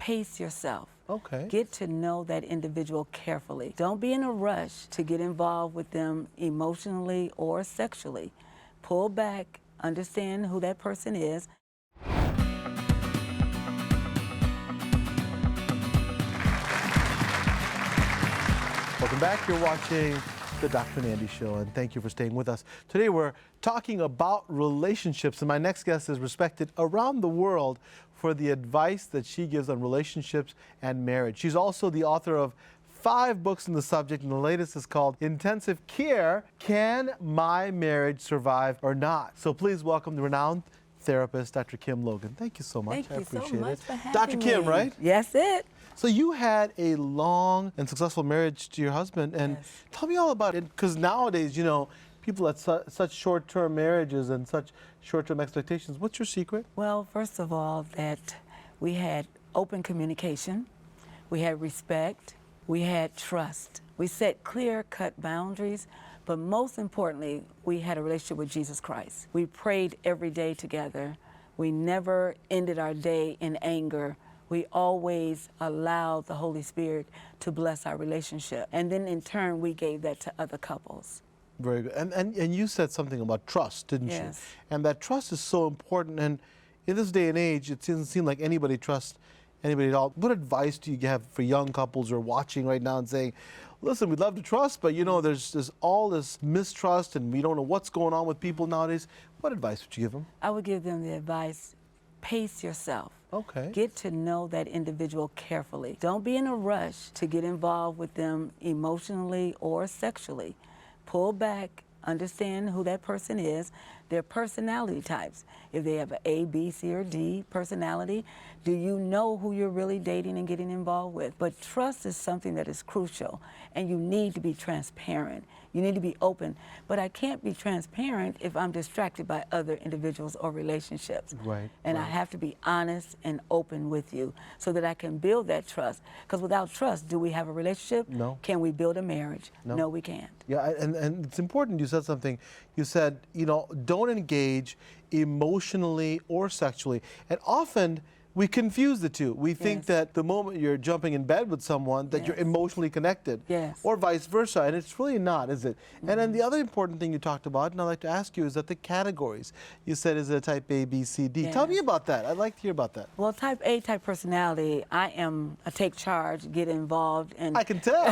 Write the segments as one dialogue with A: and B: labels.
A: pace yourself.
B: Okay.
A: Get to know that individual carefully. Don't be in a rush to get involved with them emotionally or sexually. Pull back, understand who that person is.
B: Welcome back. You're watching the Dr. Nandi Show, and thank you for staying with us. Today we're talking about relationships, and my next guest is respected around the world for the advice that she gives on relationships and marriage. She's also the author of 5 books on the subject, and the latest is called Intensive Care: Can My Marriage Survive or Not? So please welcome the renowned therapist, Dr. Kim Logan. Thank you so much.
A: Thank you
B: appreciate
A: so much
B: it.
A: for having
B: Dr. Kim,
A: me.
B: right?
A: Yes, it.
B: So you had a long and successful marriage to your husband, and
A: Yes.
B: tell me all about it, because nowadays, you know, people have such short-term marriages and such short-term expectations. What's your secret?
A: Well, first of all, that we had open communication, we had respect, we had trust. We set clear-cut boundaries, but most importantly, we had a relationship with Jesus Christ. We prayed every day together. We never ended our day in anger. We always allowed the Holy Spirit to bless our relationship. And then in turn, we gave that to other couples.
B: Very good. And you said something about trust, didn't you?
A: Yes.
B: And that trust is so important. And in this day and age, it doesn't seem like anybody trusts anybody at all. What advice do you have for young couples who are watching right now and saying, listen, we'd love to trust, but you know, there's all this mistrust and we don't know what's going on with people nowadays. What advice would you give them?
A: I would give them the advice, pace yourself.
B: Okay.
A: Get to know that individual carefully. Don't be in a rush to get involved with them emotionally or sexually. Pull back, understand who that person is, their personality types. If they have an A, B, C, or D personality, do you know who you're really dating and getting involved with? But trust is something that is crucial, and you need to be transparent. You need to be open. But I can't be transparent if I'm distracted by other individuals or relationships.
B: Right.
A: And I have to be honest and open with you so that I can build that trust. Because without trust, do we have a relationship?
B: No.
A: Can we build a marriage?
B: No.
A: No, we can't.
B: Yeah, and it's important you said something. You said, you know, don't engage emotionally or sexually. And often we confuse the two. We think
A: Yes.
B: that the moment you're jumping in bed with someone that you're
A: Yes.
B: emotionally connected.
A: Yes.
B: Or vice versa, and it's really not, is it? And then the other important thing you talked about, and I'd like to ask you, is that the categories. You said, is it a type A, B, C, D? Tell me
A: Yes.
B: about that. I'd like to hear about that.
A: Well, type A type personality, I am a take charge, get involved, and
B: I can tell.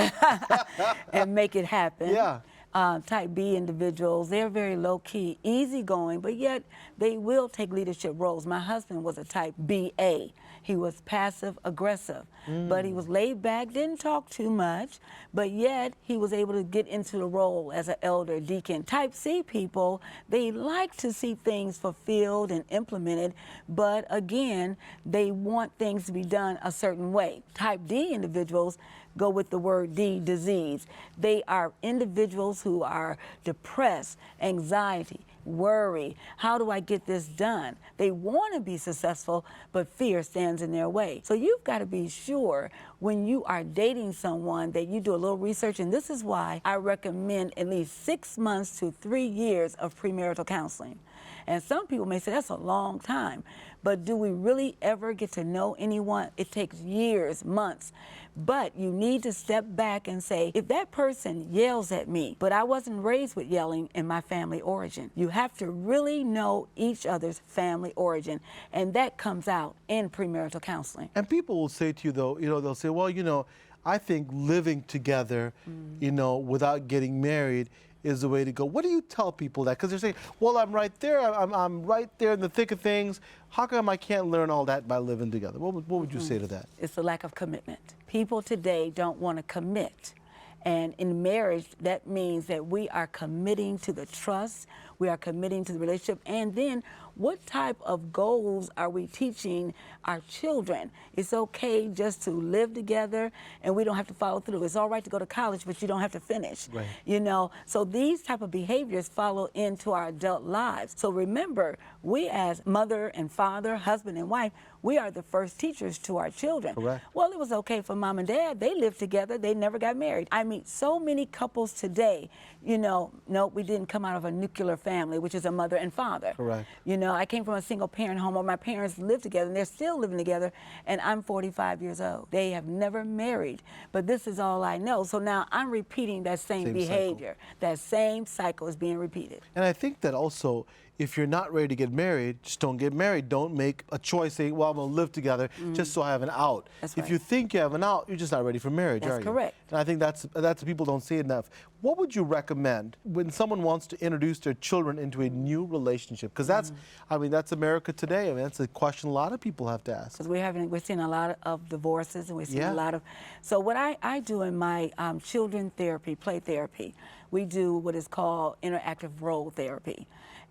A: and make it happen.
B: Yeah.
A: Type B individuals, they're very low-key, easygoing, but yet they will take leadership roles. My husband was a type BA. He was passive-aggressive, but he was laid back, didn't talk too much, but yet he was able to get into the role as an elder deacon. Type C people, they like to see things fulfilled and implemented, but again, they want things to be done a certain way. Type D individuals go with the word D, disease. They are individuals who are depressed, anxiety, worry. How do I get this done? They want to be successful, but fear stands in their way. So you've got to be sure when you are dating someone that you do a little research, and this is why I recommend at least 6 months to 3 years of premarital counseling. And some people may say that's a long time, but do we really ever get to know anyone? It takes years, months. But you need to step back and say, if that person yells at me, but I wasn't raised with yelling in my family origin, you have to really know each other's family origin, and that comes out in premarital counseling.
B: And people will say to you, though, you know, they'll say, well, you know, I think living together, you know, without getting married is the way to go. What do you tell people that? Because they're saying, well, I'm right there. I'm right there in the thick of things. How come I can't learn all that by living together? What would you say to that?
A: It's the lack of commitment. People today don't want to commit. And in marriage, that means that we are committing to the trust, we are committing to the relationship, and then what type of goals are we teaching our children? It's okay just to live together and we don't have to follow through. It's all right to go to college, but you don't have to finish.
B: Right.
A: You know, so these type of behaviors follow into our adult lives. So remember, we as mother and father, husband and wife, we are the first teachers to our children.
B: Correct.
A: Well, it was okay for mom and dad. They lived together. They never got married. I meet so many couples today, you know, no, we didn't come out of a nuclear family, which is a mother and father.
B: Correct.
A: You know, I came from a single parent home where my parents lived together and they're still living together, and I'm 45 years old. They have never married, but this is all I know. So now I'm repeating that same behavior. That same cycle is being repeated.
B: And I think that also, if you're not ready to get married, just don't get married. Don't make a choice saying, well, I'm going to live together just so I have an out.
A: That's
B: if
A: right.
B: you think you have an out, you're just not ready for marriage,
A: That's
B: are you?
A: correct.
B: And I think that's people don't see it enough. What would you recommend when someone wants to introduce their children into a new relationship? Because that's, I mean, that's America today. I mean, that's a question a lot of people have to ask.
A: Because we're seeing a lot of divorces, and we're seeing
B: Yeah.
A: a lot of. So what I do in my children therapy, play therapy, we do what is called interactive role therapy,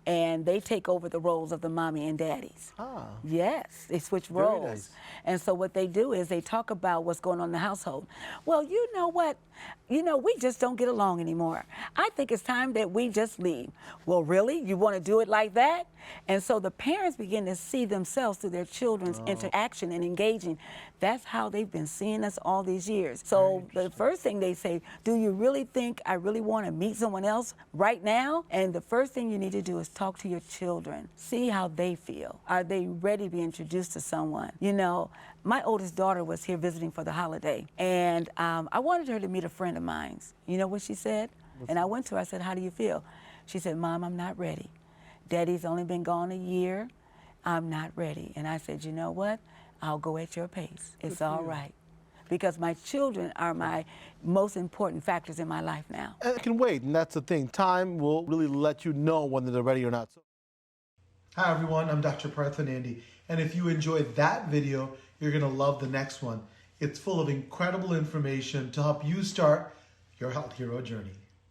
A: and they take over the roles of the mommy and daddies.
B: Ah.
A: Yes, they switch
B: Very
A: roles.
B: nice.
A: And so what they do is they talk about what's going on in the household. Well, you know what? You know, we just don't get along anymore. I think it's time that we just leave. Well, really? You want to do it like that? And so the parents begin to see themselves through their children's interaction and engaging. That's how they've been seeing us all these years. So the first thing they say, do you really think I really want to meet someone else right now? And the first thing you need to do is talk to your children. See how they feel. Are they ready to be introduced to someone? You know, my oldest daughter was here visiting for the holiday, and I wanted her to meet a friend of mine. You know what she said? And I went to her, I said, how do you feel? She said, Mom, I'm not ready. Daddy's only been gone a year. I'm not ready. And I said, you know what? I'll go at your pace. It's all right. Because my children are my most important factors in my life now.
B: And it can wait, and that's the thing. Time will really let you know whether they're ready or not. Hi everyone, I'm Dr. Partha Nandi, and if you enjoyed that video, you're going to love the next one. It's full of incredible information to help you start your health hero journey.